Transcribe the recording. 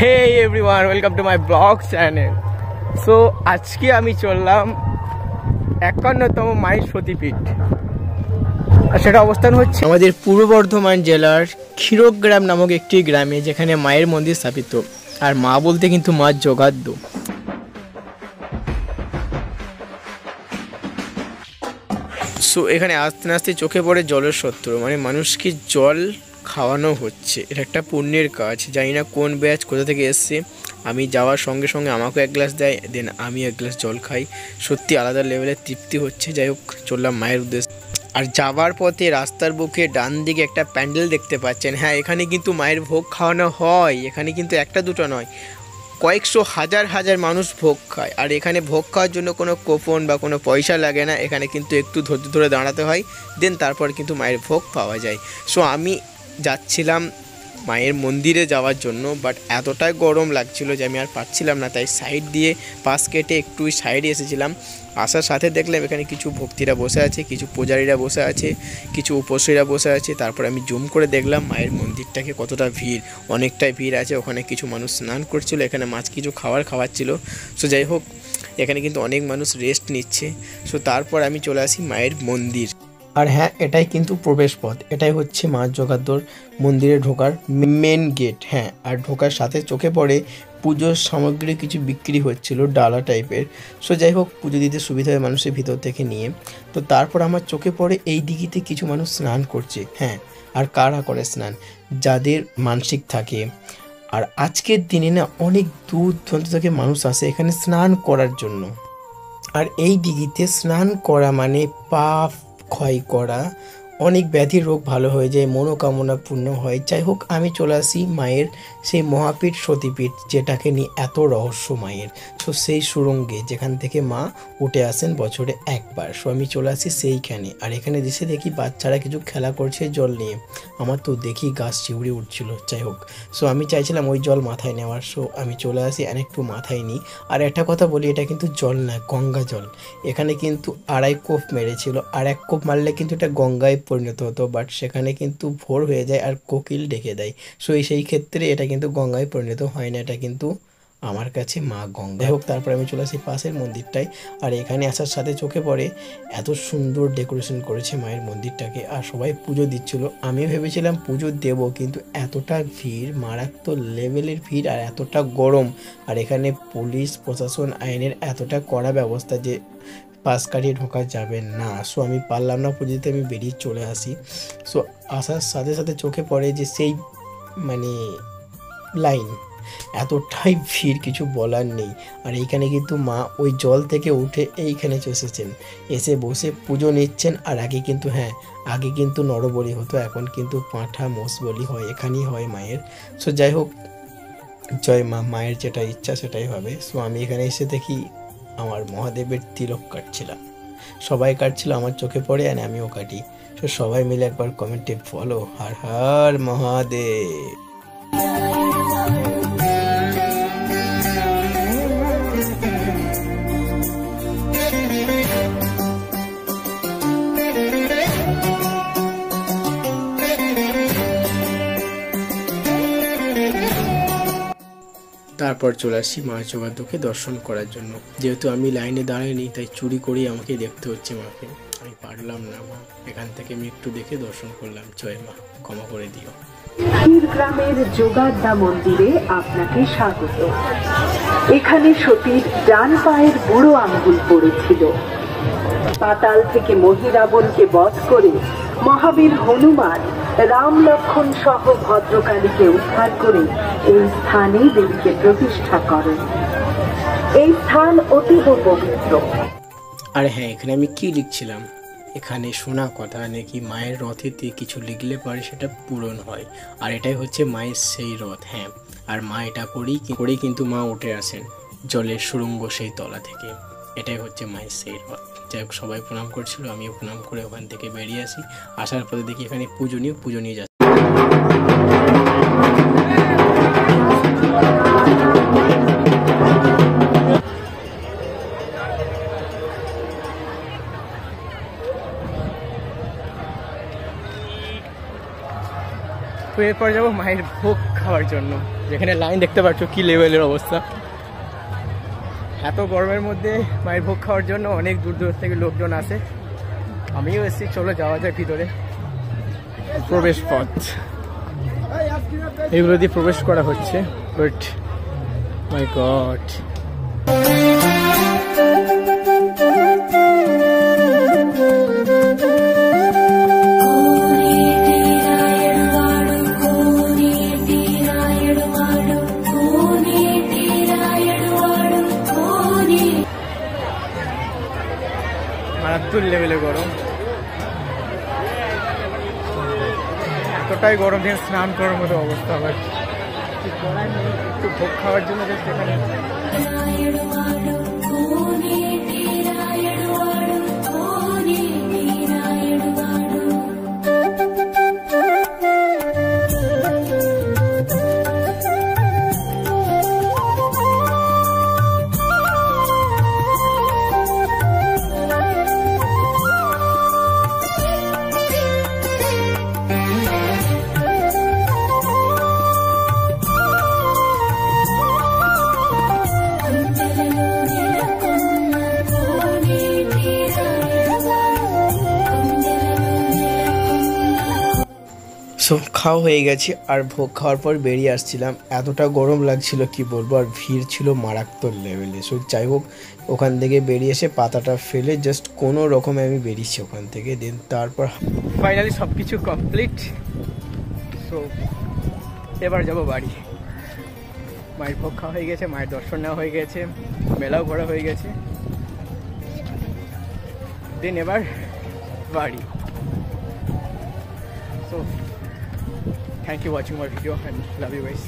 Hey everyone, welcome to my blog channel. So আজকে আমি চললাম ৫১তম মায়ের সতীপীঠ, আর সেটা অবস্থান হচ্ছে আমাদের পূর্ব বর্ধমান জেলার ক্ষীরগ্রাম নামক একটি গ্রামে, যেখানে মায়ের মন্দির স্থাপিত। আর মা বলতে কিন্তু মা যোগাদ্য। সো এখানে আস্তে আস্তে চোখে পড়ে জলের সত্য, মানে মানুষকে জল খাওয়ানো হচ্ছে। এটা একটা পুণ্যের কাজ। জানি না কোন ব্যাচ কোথা থেকে এসছে। আমি যাওয়ার সঙ্গে সঙ্গে আমাকেও এক গ্লাস দেয়, দেন আমি এক গ্লাস জল খাই। সত্যি আলাদা লেভেলের তৃপ্তি হচ্ছে। যাই হোক, চললাম মায়ের উদ্দেশ্যে। আর যাওয়ার পথে রাস্তার বুকে ডান দিকে একটা প্যান্ডেল দেখতে পাচ্ছেন। হ্যাঁ, এখানে কিন্তু মায়ের ভোগ খাওয়ানো হয়। এখানে কিন্তু একটা দুটো নয়, কয়েকশো হাজার হাজার মানুষ ভোগ খায়। আর এখানে ভোগ খাওয়ার জন্য কোনো কুপন বা কোনো পয়সা লাগে না। এখানে কিন্তু একটু ধৈর্য ধরে দাঁড়াতে হয়, দেন তারপর কিন্তু মায়ের ভোগ পাওয়া যায়। সো আমি যাচ্ছিলাম মায়ের মন্দিরে যাওয়ার জন্য, বাট এতটাই গরম লাগছিল যে আমি আর পারছিলাম না। তাই সাইড দিয়ে পাশ কেটে একটু সাইডে এসেছিলাম। আসার সাথে দেখলাম এখানে কিছু ভক্তিরা বসে আছে, কিছু পূজারীরা বসে আছে, কিছু উপসীরা বসে আছে। তারপর আমি জুম করে দেখলাম মায়ের মন্দিরটাকে কতটা ভিড়, অনেকটাই ভিড় আছে। ওখানে কিছু মানুষ স্নান করছিল, এখানে মাছ কিছু খাওয়াচ্ছিল। সো যাই হোক, এখানে কিন্তু অনেক মানুষ রেস্ট নিচ্ছে। সো তারপর আমি চলে আসি মায়ের মন্দির। আর হ্যাঁ, এটাই কিন্তু প্রবেশ পথ। এটাই হচ্ছে মা যোগাদ্যর মন্দিরে ঢোকার মেন গেট। হ্যাঁ, আর ঢোকার সাথে চোখে পড়ে পুজোর সামগ্রী কিছু বিক্রি হচ্ছিল, ডালা টাইপের। সো যাই হোক, পুজো দিতে সুবিধা হয় মানুষের ভিতর থেকে নিয়ে। তো তারপর আমার চোখে পড়ে এই দিঘিতে কিছু মানুষ স্নান করছে। হ্যাঁ, আর কারা করে স্নান? যাদের মানসিক থাকে। আর আজকের দিনে না অনেক দূর দূরান্ত থেকে মানুষ আসে এখানে স্নান করার জন্য। আর এই দিঘিতে স্নান করা মানে পাপ ক্ষয় করা, অনেক ব্যাধি রোগ ভালো হয়ে যায়, মনোকামনা পূর্ণ হয়। যাই হোক, আমি চলে আসি মায়ের সেই মহাপীঠ সতীপীঠ, যেটাকে নিয়ে এত রহস্য মায়ের। সো সেই সুরঙ্গে যেখান থেকে মা উঠে আসেন বছরে একবার। সো আমি চলে আসি সেইখানে। আর এখানে এসে দেখি বাচ্চারা কিছু খেলা করছে জল নিয়ে। আমার তো দেখি গাছ চিউড়ে উঠছিল। যাই হোক, সো আমি চাইছিলাম ওই জল মাথায় নেওয়ার। সো আমি চলে আসি, একটু মাথায় নিই। আর একটা কথা বলি, এটা কিন্তু জল না, গঙ্গা জল। এখানে কিন্তু 2.5 কোপ মেরেছিল, আর 1 কোপ মারলে কিন্তু এটা গঙ্গায় পরিণত হতো। বাট সেখানে কিন্তু ভোর হয়ে যায় আর কোকিল ডেকে দেয়। সো সেই ক্ষেত্রে এটা কিন্তু গঙ্গায় পরিণত হয় না, এটা কিন্তু আমার কাছে মা গঙ্গা। হোক, তারপর আমি চলে আসি পাশের মন্দিরটায়। আর এখানে আসার সাথে চোখে পড়ে এত সুন্দর ডেকোরেশন করেছে মায়ের মন্দিরটাকে। আর সবাই পুজো দিচ্ছিল। আমিও ভেবেছিলাম পুজো দেব, কিন্তু এতটা ভিড়, মারাত্মক লেভেলের ভিড়, আর এতটা গরম। আর এখানে পুলিশ প্রশাসন আইনের এতটা কড়া ব্যবস্থা যে পাস কাটিয়ে ঢোকা যাবে না। সো আমি পারলাম না পুজো দিতে, আমি বেরিয়ে চলে আসি। সো আসার সাথে সাথে চোখে পড়ে যে সেই মানে লাইন, এতটাই ভিড়, কিছু বলার নেই। আর এইখানে কিন্তু মা ওই জল থেকে উঠে এইখানে এসেছেন, এসে বসে পুজো নিচ্ছেন। আর আগে কিন্তু আগে কিন্তু নরবলি হতো, এখন কিন্তু পাঁঠা মোষ বলি হয়, এখানেই হয় মায়ের। সো যাই হোক, জয় মা, মায়ের যেটা ইচ্ছা সেটাই হবে। সো আমি এখানে এসে দেখি আমার মহাদেবের তিলক কাটছিলাম, সবাই কাটছিল, আমার চোখে পড়ে আর আমিও কাটি। তো সবাই মিলে একবার কমেন্টে বলো হর হর মহাদেব। তারপর চলে আসি মা যোগাদ্যকে দর্শন করার জন্য। যেহেতু আমি লাইনে দাঁড়াইনি, তাই চুরি করেই আমাকে দেখতে হচ্ছে মাকে। আমি পারলাম না মা, এখান থেকে আমি একটু দেখে দর্শন করলাম। জয় মা, ক্ষমা করে দিও। ক্ষীরগ্রামের যোগাদ্দা মন্দিরে আপনাকে স্বাগত। এখানে সতীর ডান পায়ের বুড়ো আঙ্গুল পড়েছিল। পাতাল থেকে মহিরাবণকে বধ করে মহাবীর হনুমান রাম লক্ষণ সহ ভদ্রকালীকে উদ্ধার করে এই স্থানে দেবীকে প্রতিষ্ঠা করেন। এই স্থান অতীব পবিত্র। আর হ্যাঁ, এখানে আমি কি লিখছিলাম, এখানে শোনা কথা নাকি মায়ের রথেতে কিছু লিখলে পরে সেটা পূরণ হয়। আর এটাই হচ্ছে মায়ের সেই রথ। হ্যাঁ, আর মা এটা করেই কিন্তু মা উঠে আসেন জলের সুড়ঙ্গ সেই তলা থেকে। এটাই হচ্ছে মায়ের সেই রথ। যাই হোক, সবাই প্রণাম করছিল, আমিও প্রণাম করে ওখান থেকে বেরিয়ে আসি। আসার পরে দেখি এখানে পুজো নিয়ে যাচ্ছে। তো এরপর যাবো মায়ের ভোগ খাওয়ার জন্য, যেখানে লাইন দেখতে পাচ্ছ কি লেভেলের অবস্থা। এত গরমের মধ্যে মায়ের ভোগ খাওয়ার জন্য অনেক দূর দূর থেকে লোকজন আসে। আমিও এসেছি, চলো যাওয়া যায় ভিতরে। প্রবেশ পথ এগুলো দিয়ে প্রবেশ করা হচ্ছে, বাট মাই গড মারাত্মক লেভেলে গরম। এতটাই গরম যে স্নান করার মতো অবস্থা। আবার একটু ভোগ খাওয়ার জন্য সেখানে সো খাওয়া হয়ে গেছে। আর ভোগ খাওয়ার পর বেরিয়ে আসছিলাম, এতটা গরম লাগছিল কি বলবো, আর ভিড় ছিল মারাত্মক লেভেলে। সো যাই হোক, ওখান থেকে বেরিয়ে এসে পাতাটা ফেলে জাস্ট কোনো রকমে আমি বেরিয়েছি ওখান থেকে। দেন তারপর ফাইনালি সব কিছু কমপ্লিট। সো এবার যাব বাড়ি। মায়ের ভোগ খাওয়া হয়ে গেছে, মায়ের দর্শন নেওয়া হয়ে গেছে, মেলাও ঘোরা হয়ে গেছে। দেন এবার বাড়ি। So thank you for watching my video and love you guys.